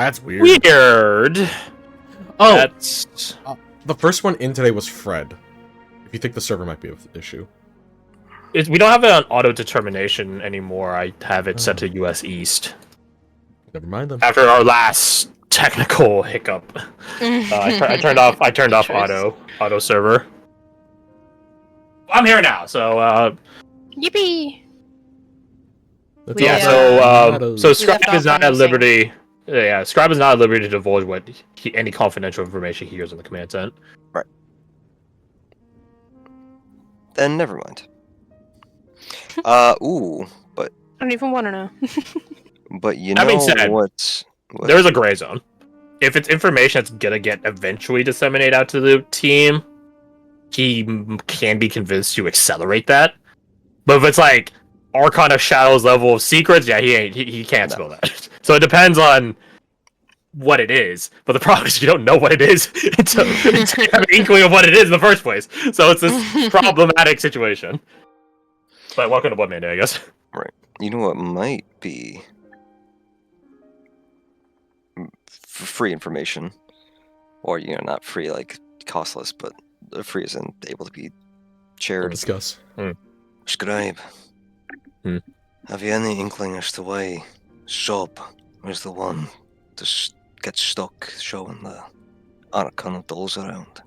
That's weird. Weird. Oh, That's... the first one in today was Fred. If you think the server might be an issue. We don't have it on auto determination anymore. I have it set to US East. Never mind them. After our last technical hiccup, I turned off auto server. I'm here now, so Yippee! That's so Scribe left is off not on at the same- liberty. Yeah, Scribe is not at liberty to divulge what any confidential information he hears on the command center. Then never mind. Ooh, but I don't even want to know. you That know being said, what? There's a gray zone. If it's information that's gonna get eventually disseminated out to the team, he can be convinced to accelerate that. But if it's like Archon of Shadows level of secrets, yeah, he can't spill that. So it depends on what it is. But the problem is you don't know what it is until you have an inkling of what it is in the first place. So it's this problematic situation. But welcome to Blood Monday, I guess. Right. You know what might be free information, or not free like costless, but free isn't able to be We'll shared. discuss. Scribe, Hmm. have you any inkling as to why Soap was the one to get stuck showing the Archon of Dolls around?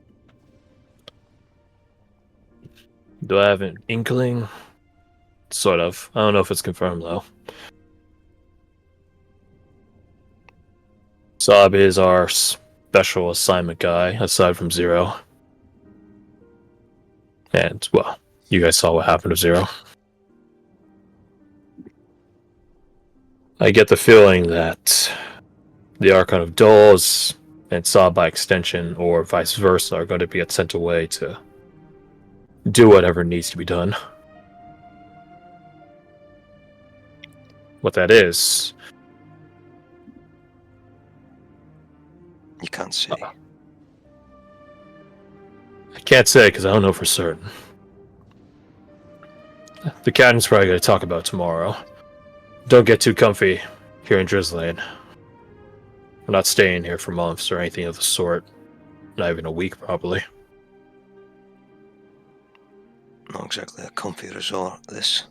Do I have an inkling? Sort of. I don't know if it's confirmed though. Saab is our special assignment guy, aside from Zero. And, well, you guys saw what happened to Zero. I get the feeling that the Archon of Dolls and Saab by extension, or vice versa, are going to be sent away to do whatever needs to be done. What that is... You can't say. I can't say because I don't know for certain. The captain's probably going to talk about tomorrow. Don't get too comfy here in Drizzlane. We're not staying here for months or anything of the sort. Not even a week, probably. Not exactly a comfy resort, this.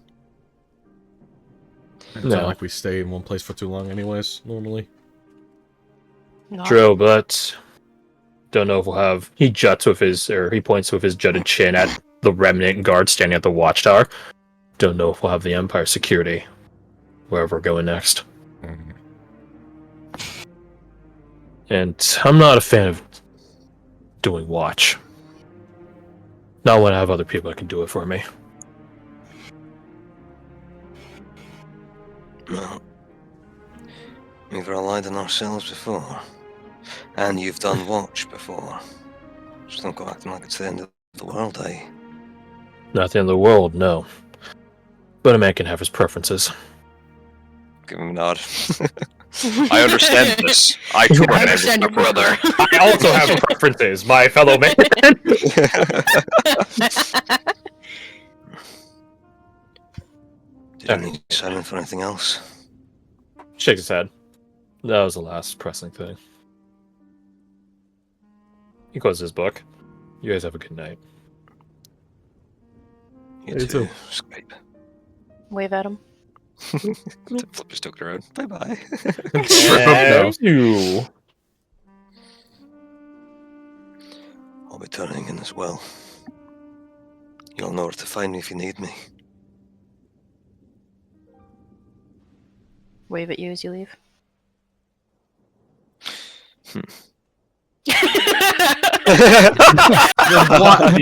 It's No. not like we stay in one place for too long anyways, normally. Not- True, but don't know if we'll have... He juts with his... Or he points with his jutted chin at the remnant guard standing at the watchtower. Don't know if we'll have the Empire security wherever we're going next. And I'm not a fan of doing watch. Not when I have other people that can do it for me. No. We've relied on ourselves before. And you've done watch before. Just don't go acting like it's the end of the world, eh? Not the end of the world, no. But a man can have his preferences. Give him a nod. I understand this. I too I understand your brother. I also have preferences, my fellow man. Did you need Simon for anything else? Shakes his head. That was the last pressing thing. He closes his book. You guys have a good night. You You too, too. Skype. Wave at him. Flip your token around. Bye bye. And you. I'll be turning in as well. You'll know where to find me if you need me. Wave at you as you leave.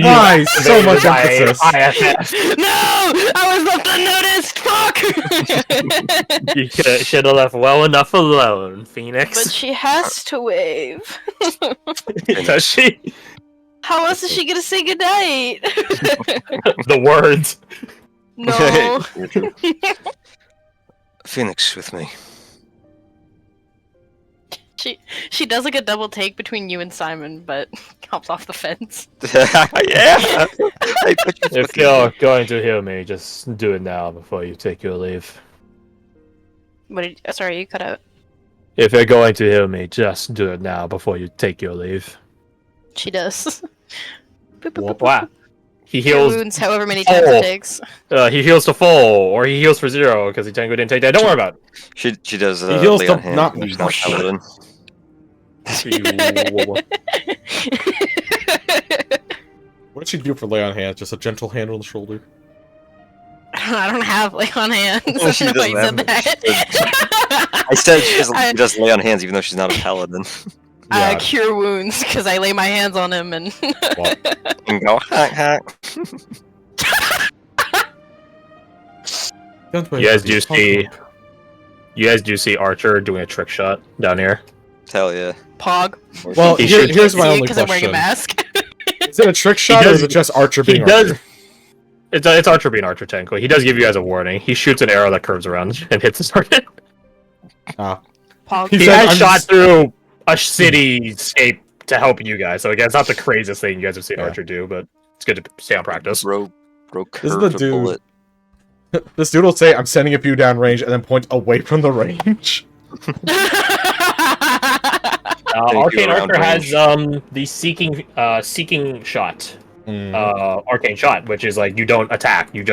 Why so much emphasis? No! I was left unnoticed! Fuck! You should have left well enough alone, Phoenix. But she has to wave. Does she? How else is she gonna say goodnight? The words. No. Phoenix with me. She does like a double take between you and Simon, but hops off the fence. Yeah! If you're going to heal me, just do it now before you take your leave. What did sorry, you cut out. If you're going to heal me, just do it now before you take your leave. She does. Boop, boop, boop, boop. Wow. He Cure heals. wounds however many times it takes. He heals to full, or he heals for 0 because he Tango didn't take that. Don't worry about She does. He heals lay to on hands, not but be she's not paladin. it. What did she do for lay on hands? Just a gentle hand on the shoulder? I don't have lay on hands. Oh, she I know why doesn't you said have that. I said she I- doesn't lay on hands, even though she's not a paladin. I Yeah. cure wounds because I lay my hands on him and. Well, And go hack hack. You guys do see. You guys do see Archer doing a trick shot down here. Hell yeah. Pog. Well, He here- should- here's my only because I'm wearing a question. mask. Is it a trick shot or does- is it just Archer He being does. Archer? It's Archer being Archer technically. He does give you guys a warning. He shoots an arrow that curves around and hits his target. Ah. Pog. He He said, has "I'm shot just-" through a cityscape to help you guys. So again, it's not the craziest thing you guys have seen Yeah. Archer do, but it's good to stay on practice. Bro This is the curved a dude. bullet. This dude will say, I'm sending a few down range, and then point away from the range. Thank you, Arcane around Archer range. has the seeking shot. Arcane shot, which is like you don't attack, you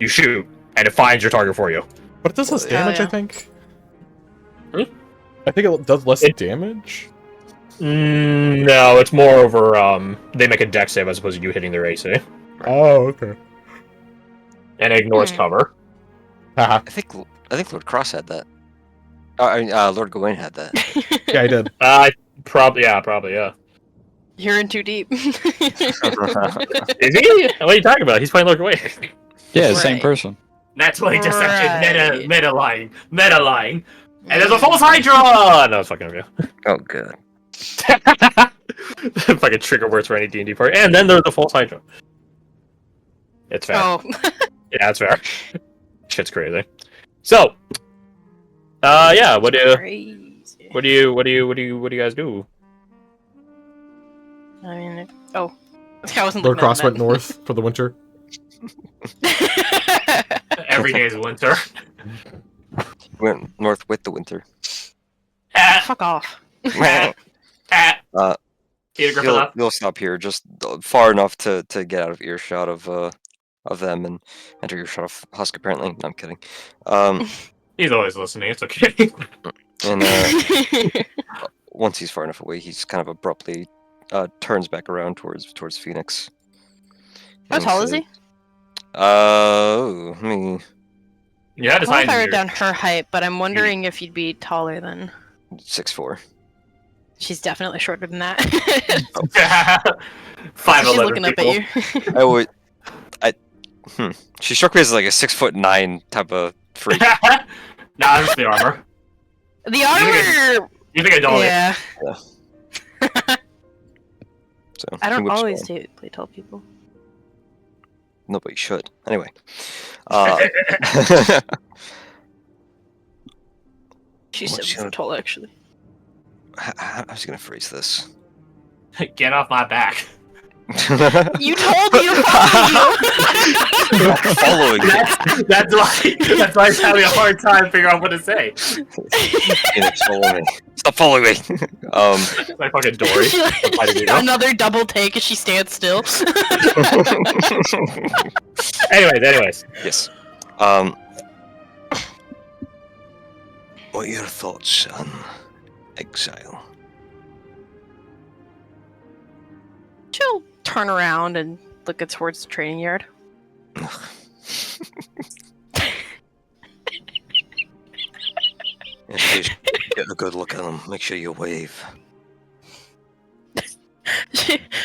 shoot, and it finds your target for you. But it does less Oh, damage, yeah. I think. Hmm? I think it does less It- damage. No, it's more over they make a dex save as opposed to you hitting their AC. Oh, okay. And it ignores Hmm. cover. Haha. I think Lord Cross had that. Lord Gawain had that. Yeah, I did. Probably, yeah. You're in too deep. Is he? What are you talking about? He's playing Lord Gawain. Yeah, same Right. person. That's what he just said. Right. Meta lying. And there's a false Hydron! No, it's fucking review. Oh, good. Fucking trigger words for any D&D party. And then there's the false Hydron. It's fair. Oh. Yeah, it's fair. Shit's crazy. So, yeah, what do Crazy. you guys do? I mean, oh. I wasn't Lord looking Cross at went north for the winter. that. Every day is winter. Went north with the winter. Fuck off. Peter Griffin up. You'll stop here, just far enough to get out of earshot of them and enter earshot of Husk. Apparently, no, I'm kidding. He's always listening. It's okay. And once he's far enough away, he's kind of abruptly turns back around towards Phoenix. How And tall is says, he? I mean, You had to Well, if sign I wrote your- down her height, but I'm wondering if you'd be taller than. 6'4". She's definitely shorter than that. 5'11" She's looking up people. at you. I would. She struck me as like a 6'9" type of freak. Nah, it's the armor. The armor. You think I don't? Yeah. So I he don't would always show. play tall people. Nobody should. Anyway. She's What's 7 your- foot tall, actually. How was he gonna phrase this? Get off my back. You told me to follow you. Following me. That's why I'm having a hard time figuring out what to say. Phoenix, follow me. Stop following me. My fucking Dory. Another double take as she stands still. Anyways. Yes. What are your thoughts on exile? She'll turn around and look at towards the training yard. Yes, please get a good look at them. Make sure you wave.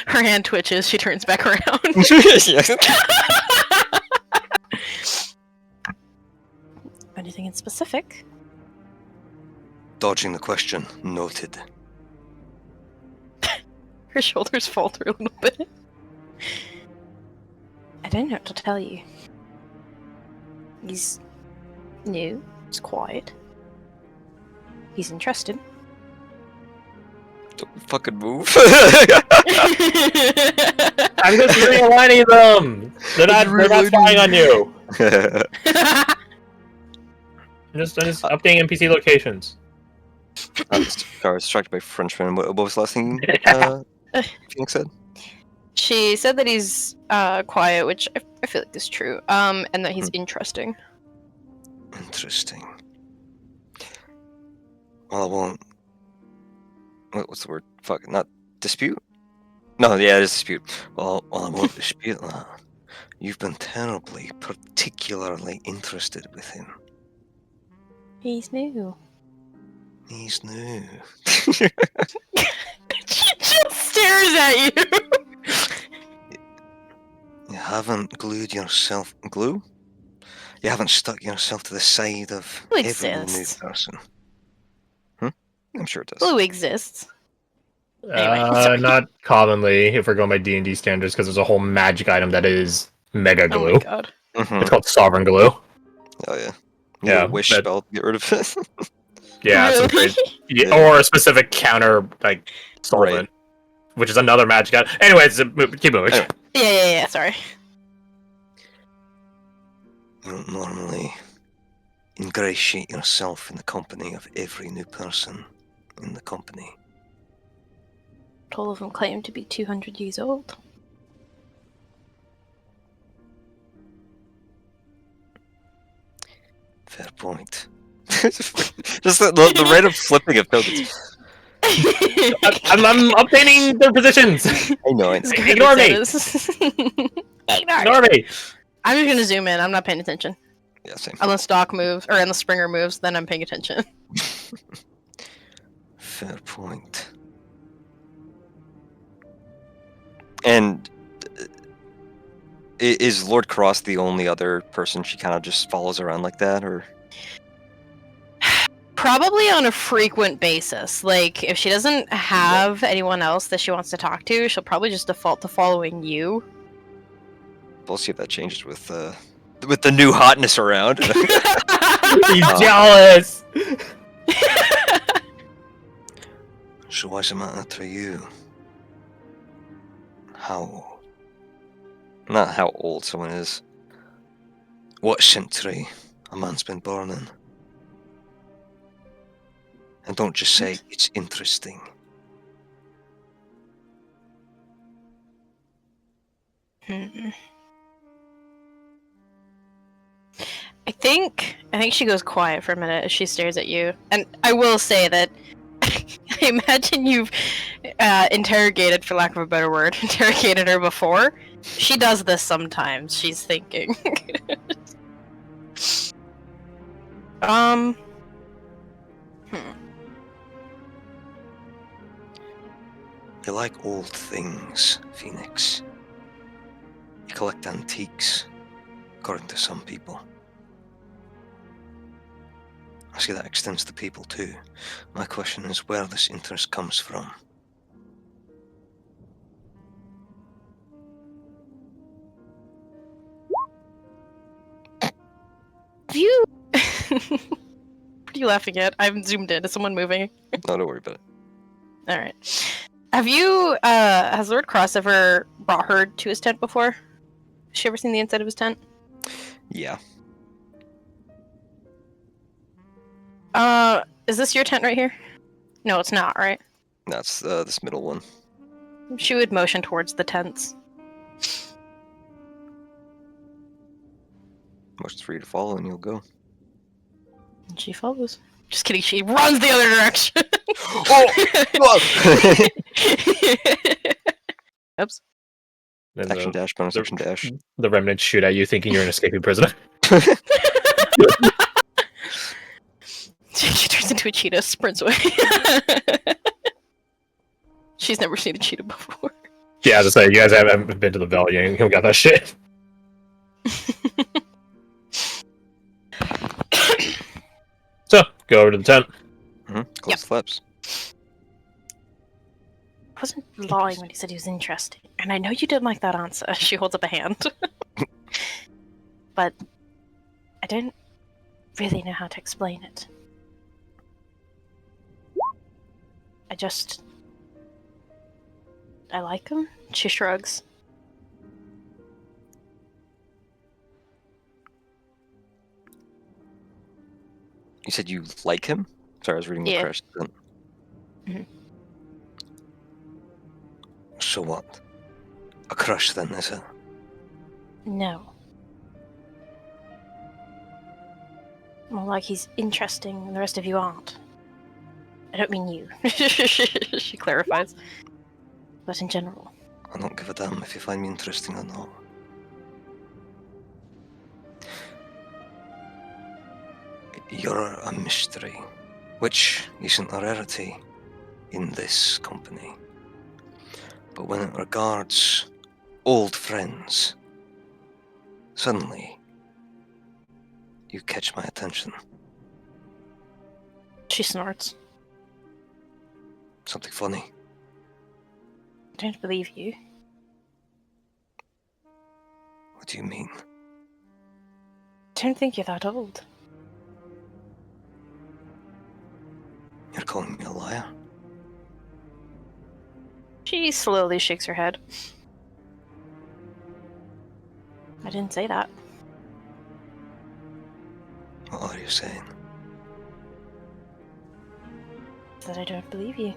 Her hand twitches. She turns back around. Anything in specific? Dodging the question. Noted. Her shoulders falter a little bit. I don't know what to tell you. He's new. He's quiet. He's interested. Don't fucking move. I'm just realigning them. They're not spying on you. I'm just updating NPC locations. Sorry, distracted by Frenchman. What was the last thing Phoenix said? She said that he's quiet, which I feel like is true. And that he's interesting. Interesting. Well, I won't. What's the word? Fuck, not dispute? No, yeah, it is dispute. Well, I won't dispute that. You've been terribly, particularly interested with him. He's new. He's new. She just stares at you. You haven't glued yourself. Glue? You haven't stuck yourself to the side of Glue every new exists. person. I'm sure it does. Glue exists. Anyway, sorry. Not commonly, if we're going by D&D standards, because there's a whole magic item that is Mega Oh Glue. my god. It's called Sovereign Glue. Oh yeah. Yeah, A wish that- spell to get rid of it. Yeah, Really? it's yeah, Yeah. or a specific counter, like, solvent, which is another magic item. Anyways, keep moving. Anyway. Yeah, sorry. You don't normally ingratiate yourself in the company of every new person in the company. All of them claim to be 200 years old. Fair point. Just the rate of flipping of tokens. I'm updating their positions. I know it. Ignore me. Ignore me. I'm just gonna zoom in. I'm not paying attention. Yeah, same. Unless Doc moves, or unless Springer moves, then I'm paying attention. Fair point. And is Lord Cross the only other person she kind of just follows around like that, or? Probably on a frequent basis. Like, if she doesn't have anyone else that she wants to talk to, she'll probably just default to following you. We'll see if that changes with the new hotness around. He's jealous. So why's it matter to you? How? Not how old someone is. What century a man's been born in. And don't just say it's interesting. I think she goes quiet for a minute as she stares at you. And I will say that I imagine you've interrogated, for lack of a better word, interrogated her before. She does this sometimes. She's thinking. You like old things, Phoenix. You collect antiques, according to some people. I see that extends to people too. My question is where this interest comes from. Have you... What are you laughing at? I'm zoomed in. Is someone moving? No, don't worry about it. Alright. Have you, has Lord Cross ever brought her to his tent before? Has she ever seen the inside of his tent? Yeah. Is this your tent right here? No, it's not, right? That's this middle one. She would motion towards the tents. Motions for you to follow and you'll go. And she follows. Just kidding, she runs the other direction! Oops. And Action dash, bonus action dash. the remnants shoot at you, thinking you're an escaping prisoner. She turns into a cheetah, sprints away. She's never seen a cheetah before. Yeah, as I say, you guys haven't been to the Valley, you don't got that shit. So, go over to the tent. Close Yep. the flaps. I wasn't lying when he said he was interesting. And I know you didn't like that answer. She holds up a hand. But I don't really know how to explain it. I like him. She shrugs. You said you like him? Sorry, I was reading the Yeah. question. Mhm. So what? A crush then, is it? No. More like he's interesting and the rest of you aren't. I don't mean you. She clarifies. But in general. I don't give a damn if you find me interesting or not. You're a mystery, which isn't a rarity in this company. But when it regards old friends, suddenly you catch my attention. She snorts. Something funny. I don't believe you. What do you mean? I don't think you're that old. You're calling me a liar? She slowly shakes her head. I didn't say that. What are you saying? That I don't believe you.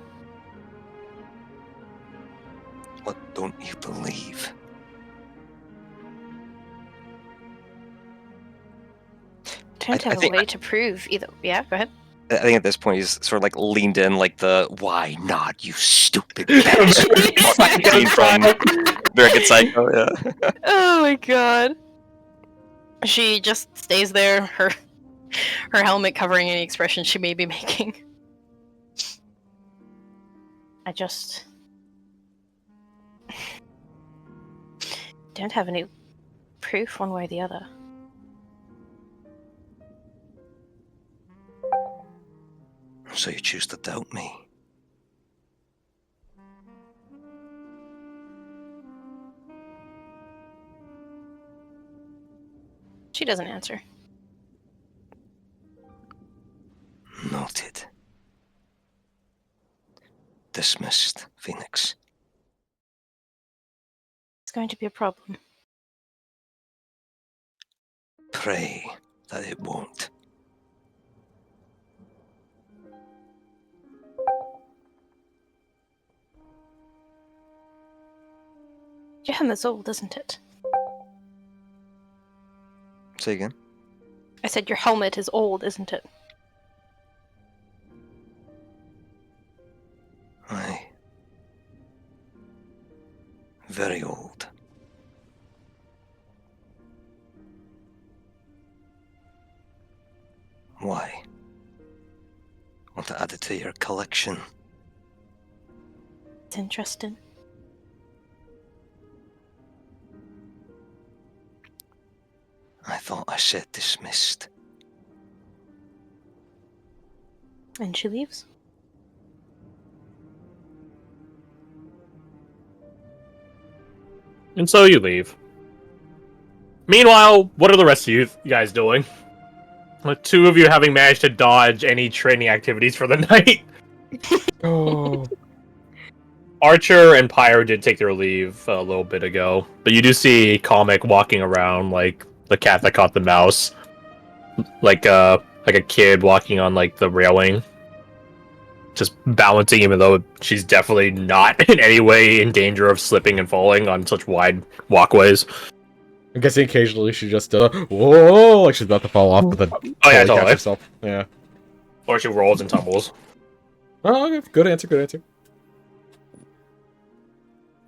What don't you believe? Don't I have a think- way to prove either. Yeah, go ahead. I think at this point he's sort of like leaned in, like the "Why not, you stupid bastard" scene from American Psycho. Yeah. Oh my god. She just stays there, her helmet covering any expression she may be making. I just don't have any proof one way or the other. So you choose to doubt me? She doesn't answer. Noted. Dismissed, Phoenix. It's going to be a problem. Pray that it won't. Your helmet's old, isn't it? Say again? I said your helmet is old, isn't it? Aye. Very old. Why? Want to add it to your collection? It's interesting. I thought I said dismissed. And she leaves. And so you leave. Meanwhile, what are the rest of you guys doing? The two of you having managed to dodge any training activities for the night. Oh. Archer and Pyro did take their leave a little bit ago, but you do see Comic walking around like the cat that caught the mouse, like a kid walking on like the railing, just balancing, even though she's definitely not in any way in danger of slipping and falling on such wide walkways. I'm guessing occasionally she just does whoa, like she's about to fall off, but then Oh yeah, catch totally. herself. Yeah. Or she rolls and tumbles. Oh, okay. Good answer. Good answer.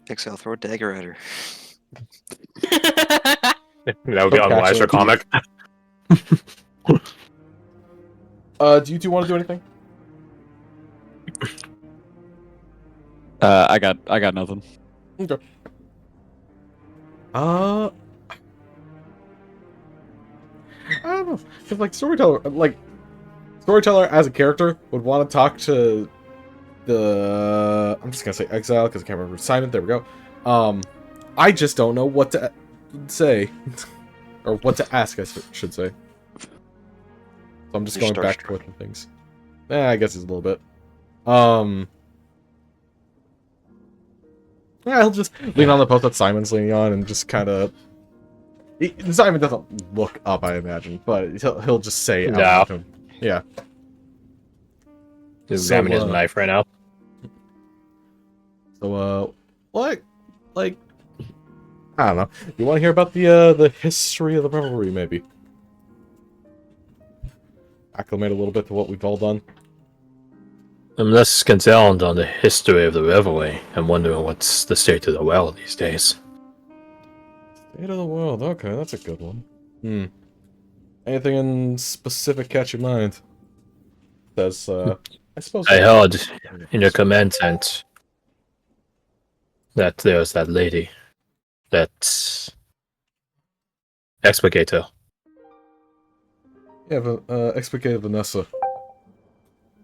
Thinks I'll throw a dagger at her. That would be Okay, unwise for actually, Comic. Do you two want to do anything? I got nothing. Okay. I don't know. Cause like storyteller as a character would want to talk to the. I'm just gonna say exile because I can't remember Simon. There we go. I just don't know what to say or what to ask. I should say. So I'm just You're going back and starstruck. forth with things. I guess it's a little bit. Yeah, he'll just lean on the post that Simon's leaning on and just kind of. Simon doesn't look up, I imagine, but he'll just say it out No. loud to him. Yeah. Examining his knife right now. So, like, I don't know. You want to hear about the history of the revelry, maybe? Acclimate a little bit to what we've all done. I'm less concerned on the history of the revelry. I'm wondering what's the state of the well these days. State of the world. Okay, that's a good one. Anything in specific catch your mind? Says, I suppose. I heard in your command tent that there's that lady, that explicator. Yeah, explicated Vanessa.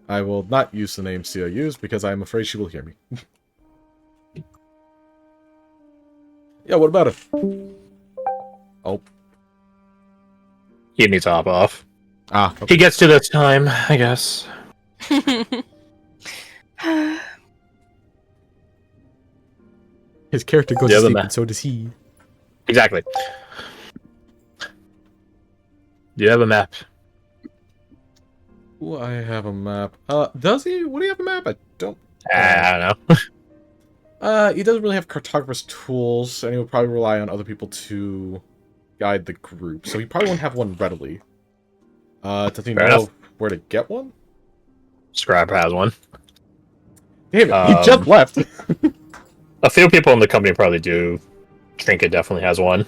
I will not use the name Sia used because I am afraid she will hear me. Yeah, what about it? Oh. He needs to hop off. Ah, okay. He gets to the time, I guess. His character goes to sleep, and so does he. Exactly. Do you have a map? Ooh, I have a map. Does he? Would he have a map? I don't... I don't know. He doesn't really have cartographer's tools, and he would probably rely on other people to guide the group, so he probably won't have one readily. Does he know where to get one? Scribe has one. Damn it, he just left! A few people in the company probably do. Trinket definitely has one.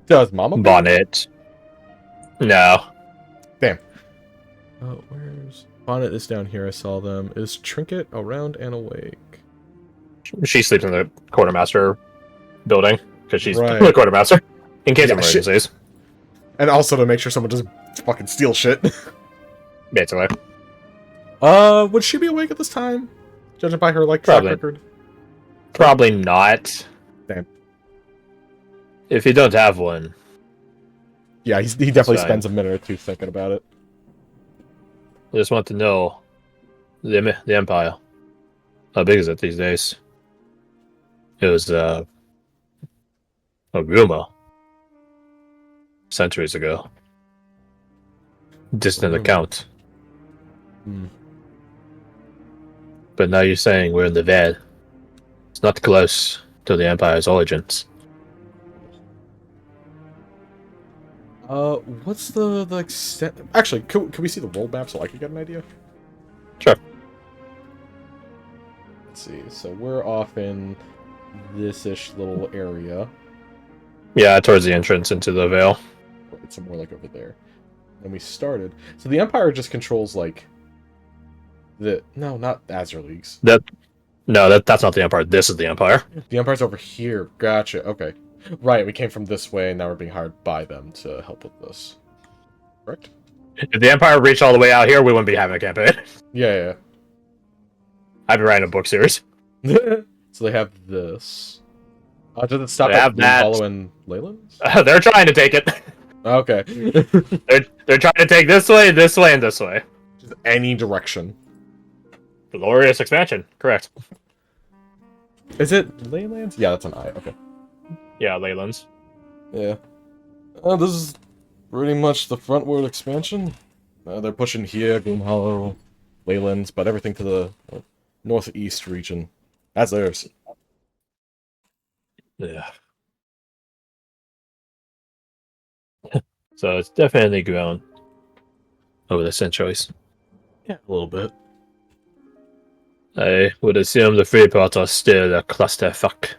Does Mama? Bonnet. No. Damn. Where's... Bonnet is down here, I saw them. Is Trinket around and awake? She sleeps in the quartermaster building, because she's Right. the quartermaster. In case of emergencies. And also to make sure someone doesn't fucking steal shit. Basically. Would she be awake at this time? Judging by her, like, track record? Probably not. Damn. If you don't have one. Yeah, he definitely spends a minute or two thinking about it. I just want to know the Empire. How big is it these days? It was a rumor centuries ago. Distant account. But now you're saying we're in the Ved. It's not close to the Empire's origins. What's the extent... Actually, can we see the world map so I can get an idea? Sure. Let's see, so we're off in this-ish little area. Yeah, towards the entrance into the Vale. Right, somewhere like over there. And we started... So the Empire just controls, like... No, not Azure Leagues. That's not the Empire. This is the Empire. The Empire's over here. Gotcha, okay. Right, we came from this way, and now we're being hired by them to help with this. Correct? If the Empire reached all the way out here, we wouldn't be having a campaign. Yeah. I'd be writing a book series. So they have this. Does it stop at Hollow and Leyland's? They're trying to take it. Okay. they're trying to take this way, and this way. Just any direction. Glorious expansion. Correct. Is it Leyland's? Yeah, that's an I. Okay. Yeah, Leyland's. Yeah. This is pretty much the frontward expansion. They're pushing here, Gloom Hollow, Leyland's, but everything to the northeast region. That's theirs. Yeah. So it's definitely grown over the centuries. Yeah, a little bit. I would assume the free parts are still a clusterfuck.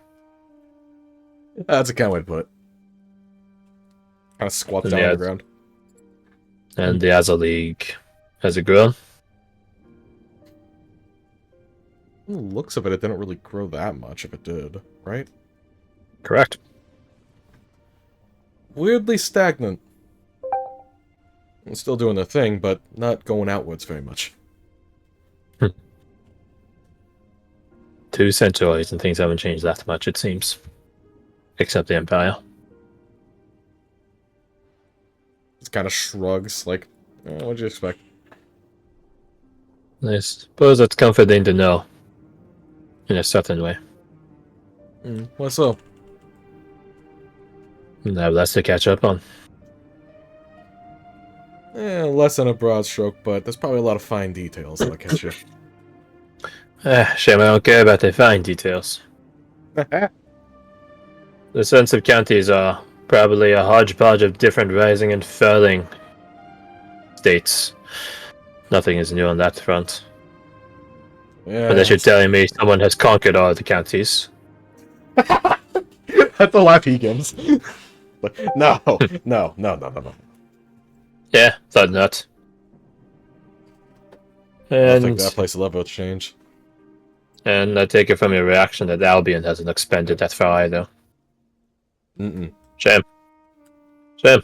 That's a kind of way to put it. Kind of squats down on the ground. And the Azure League has it grown? From the looks of it, it didn't really grow that much if it did, right? Correct. Weirdly stagnant. Still doing their thing, but not going outwards very much. 2 centuries and things haven't changed that much, it seems. Except the Empire. It kind of shrugs, like, what'd you expect? I suppose it's comforting to know. In a certain way. Why so? And I have less to catch up on. Less than a broad stroke, but there's probably a lot of fine details that'll catch you. Shame I don't care about the fine details. The sensitive counties are probably a hodgepodge of different rising and falling states. Nothing is new on that front. Yeah, Unless you're telling me someone has conquered all the counties. that's the laugh he gives. No. Yeah, thought not. I think And, that place will ever change. and I take it from your reaction that Albion hasn't expanded that far either. Mm-mm. Shame. Shame.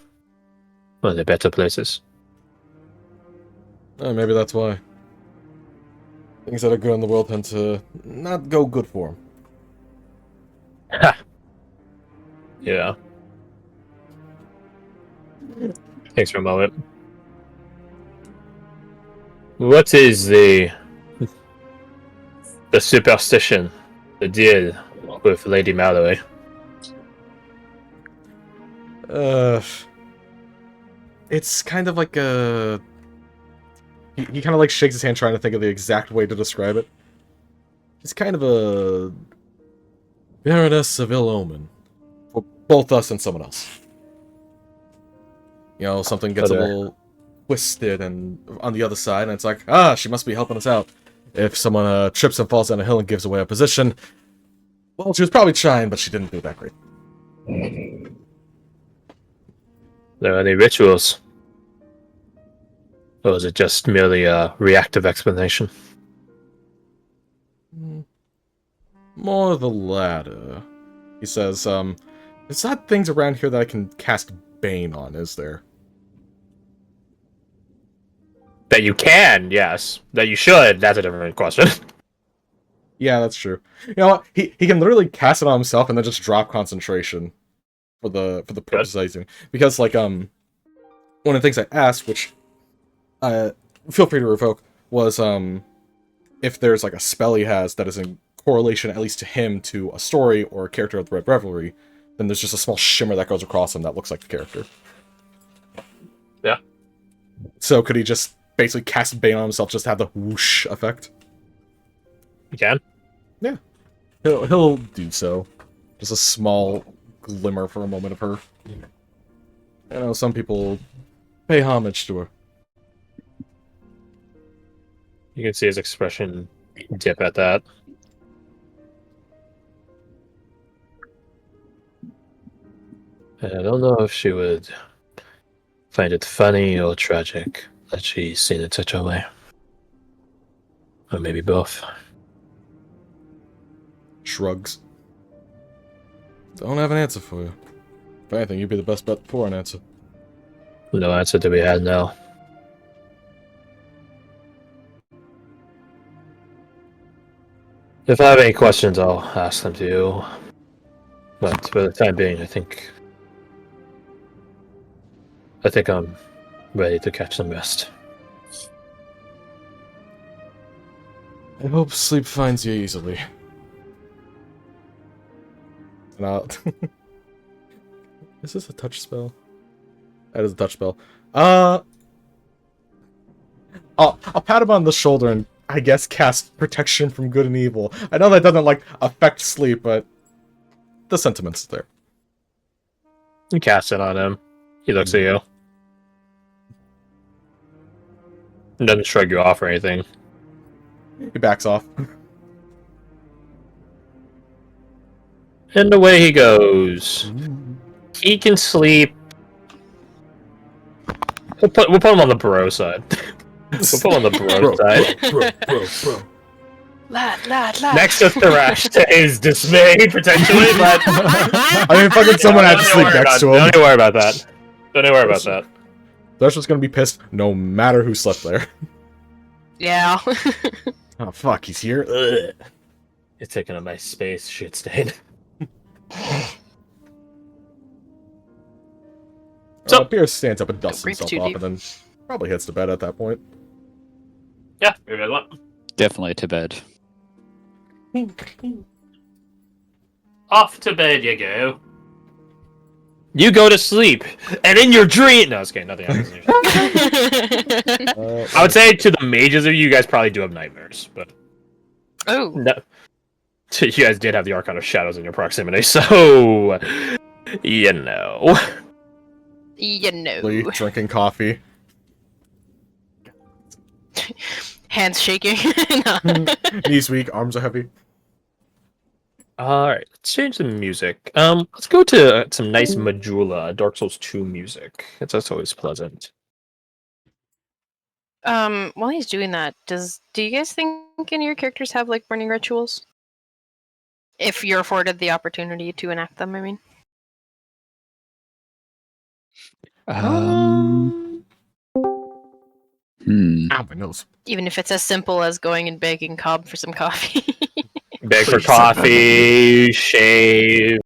One of the better places. Maybe that's why. Things that are good in the world tend to not go good for him. Ha! Yeah. Thanks for a moment. What is the superstition, the deal with Lady Mallory? It's kind of like a... He kind of like shakes his hand trying to think of the exact way to describe it. It's kind of a... Baroness of ill omen. For both us and someone else. You know, something gets a little twisted and on the other side, and it's like, she must be helping us out. If someone trips and falls down a hill and gives away a position, well, she was probably trying, but she didn't do that great. There are any rituals? Or is it just merely a reactive explanation? More the latter. He says, there's not things around here that I can cast Bane on, is there? That you can, yes. That you should, that's a different question. Yeah, that's true. You know what? He can literally cast it on himself and then just drop concentration for the purpose that he's doing. Because like one of the things I asked, which feel free to revoke, was if there's like a spell he has that is in correlation at least to him to a story or a character of the Red Revelry, then there's just a small shimmer that goes across him that looks like the character. Yeah. So could he just basically cast Bane on himself just to have the whoosh effect? You can? Yeah. He'll do so. Just a small glimmer for a moment of her. You know, some people pay homage to her. You can see his expression dip at that. I don't know if she would find it funny or tragic that she's seen it such a way. Or maybe both. Shrugs. Don't have an answer for you. If anything, you'd be the best bet for an answer. No answer to be had now. If I have any questions, I'll ask them to you. But for the time being, I think I'm ready to catch some rest. I hope sleep finds you easily. And I'll... Is this a touch spell? That is a touch spell. I'll pat him on the shoulder and I guess cast protection from good and evil. I know that doesn't like affect sleep, but the sentiment's there. You cast it on him. He looks at you. He doesn't shrug you off or anything. He backs off. And away he goes. He can sleep. We'll put him on the bro side. We'll put him on the bro side. Bro. Lad. Next to Thrash, to his dismay, potentially, but... I mean, fucking someone had to sleep next to him. Don't even worry about that. Don't even worry about that. Thrash was gonna be pissed no matter who slept there. Yeah. Oh, fuck, he's here? Ugh. You're taking up my space, shit stain. So Pierce stands up and dusts breathe himself too off deep. and then probably heads to bed at that point. Yeah, maybe I want. Definitely to bed. Off to bed you go. You go to sleep, and in your dream. No, it's okay. Nothing happens. I would say to the mages of you guys probably do have nightmares, but Oh. no. You guys did have the Arcana of Shadows in your proximity, so you know. You know. Drinking coffee. Hands shaking. No. Knees weak, arms are heavy. Alright, let's change the music. Let's go to some nice Majula, Dark Souls 2 music. That's always pleasant. While he's doing that, do you guys think any of your characters have like burning rituals? If you're afforded the opportunity to enact them, I mean. Ow, my nose. Even if it's as simple as going and begging Cobb for some coffee. Beg for Please. coffee, shave,